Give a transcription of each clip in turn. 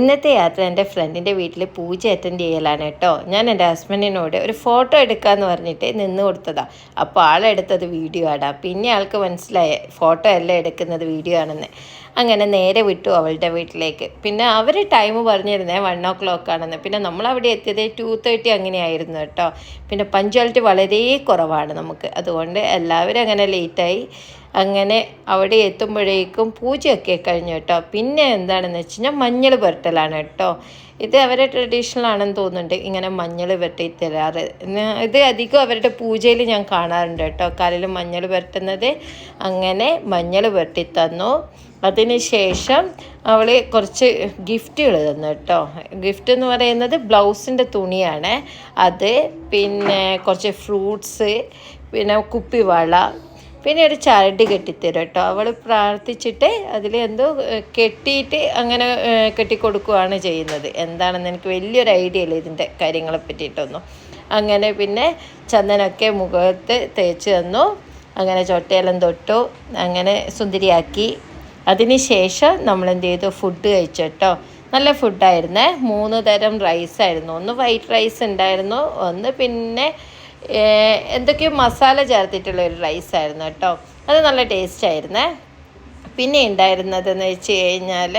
ഇന്നത്തെ യാത്ര എൻ്റെ ഫ്രണ്ടിൻ്റെ വീട്ടിൽ പൂജ അറ്റൻഡ് ചെയ്യലാണ് കേട്ടോ. ഞാൻ എൻ്റെ ഹസ്ബൻഡിനോട് ഒരു ഫോട്ടോ എടുക്കാമെന്ന് പറഞ്ഞിട്ട് നിന്ന് കൊടുത്തതാണ്. അപ്പോൾ ആളെടുത്തത് വീഡിയോ ആടാ. പിന്നെ ആൾക്ക് മനസ്സിലായ ഫോട്ടോ അല്ല എടുക്കുന്നത് വീഡിയോ ആണെന്ന്. അങ്ങനെ നേരെ വിട്ടു അവളുടെ വീട്ടിലേക്ക്. പിന്നെ അവർ ടൈം പറഞ്ഞിരുന്നേ 1 o'clock ആണെന്ന്. പിന്നെ നമ്മളവിടെ എത്തിയത് 2:30 അങ്ങനെയായിരുന്നു കേട്ടോ. പിന്നെ പഞ്ച്വാലിറ്റി വളരെ കുറവാണ് നമുക്ക്, അതുകൊണ്ട് എല്ലാവരും അങ്ങനെ ലേറ്റായി. അങ്ങനെ അവിടെ എത്തുമ്പോഴേക്കും പൂജയൊക്കെ കഴിഞ്ഞു കേട്ടോ. പിന്നെ എന്താണെന്ന് വെച്ച് കഴിഞ്ഞാൽ മഞ്ഞൾ പുരട്ടലാണ് കേട്ടോ. ഇത് അവരുടെ ട്രഡീഷണൽ ആണെന്ന് തോന്നുന്നുണ്ട്, ഇങ്ങനെ മഞ്ഞൾ പുരട്ടി തരാറ്. ഇത് അധികം അവരുടെ പൂജയിൽ ഞാൻ കാണാറുണ്ട് കേട്ടോ, കാലിൽ മഞ്ഞൾ പുരട്ടുന്നത്. അങ്ങനെ മഞ്ഞൾ പുരട്ടി തന്നു. അതിന് ശേഷം അവൾ കുറച്ച് ഗിഫ്റ്റുകൾ തന്നു കേട്ടോ. ഗിഫ്റ്റ് എന്ന് പറയുന്നത് ബ്ലൗസിൻ്റെ തുണിയാണ് അത്, പിന്നെ കുറച്ച് ഫ്രൂട്ട്സ്, പിന്നെ കുപ്പിവള, പിന്നെ ഒരു ചരട് കെട്ടിത്തരും കേട്ടോ. അവൾ പ്രാർത്ഥിച്ചിട്ട് അതിൽ എന്തോ കെട്ടിയിട്ട് അങ്ങനെ കെട്ടിക്കൊടുക്കുകയാണ് ചെയ്യുന്നത്. എന്താണെന്ന് എനിക്ക് വലിയൊരു ഐഡിയ ഇല്ല ഇതിൻ്റെ കാര്യങ്ങളെ പറ്റിയിട്ടൊന്നും. അങ്ങനെ പിന്നെ ചന്ദനമൊക്കെ മുഖത്ത് തേച്ച് തന്നു. അങ്ങനെ ചൊട്ടയെല്ലാം തൊട്ടു, അങ്ങനെ സുന്ദരിയാക്കി. അതിന് ശേഷം നമ്മൾ എന്ത് ചെയ്തു, ഫുഡ് കഴിച്ചു കേട്ടോ. നല്ല ഫുഡായിരുന്നേ. 3 തരം റൈസായിരുന്നു. ഒന്ന് വൈറ്റ് റൈസ് ഉണ്ടായിരുന്നു, ഒന്ന് പിന്നെ എന്തൊക്കെയോ മസാല ചേർത്തിട്ടുള്ള ഒരു റൈസായിരുന്നു കേട്ടോ. അത് നല്ല ടേസ്റ്റായിരുന്നേ. പിന്നെ ഉണ്ടായിരുന്നതെന്ന് വെച്ച് കഴിഞ്ഞാൽ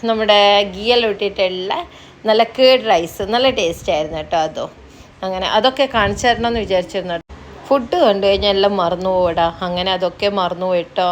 നമ്മുടെ ഗീയെല്ലാം ഇട്ടിട്ടുള്ള നല്ല കേർഡ് റൈസ്, നല്ല ടേസ്റ്റായിരുന്നു കേട്ടോ അതും. അങ്ങനെ അതൊക്കെ കാണിച്ചു തരണമെന്ന് വിചാരിച്ചിരുന്നു. ഫുഡ് കണ്ടു കഴിഞ്ഞാൽ എല്ലാം മറന്നു പോടാ. അങ്ങനെ അതൊക്കെ മറന്നു പോയിട്ടോ.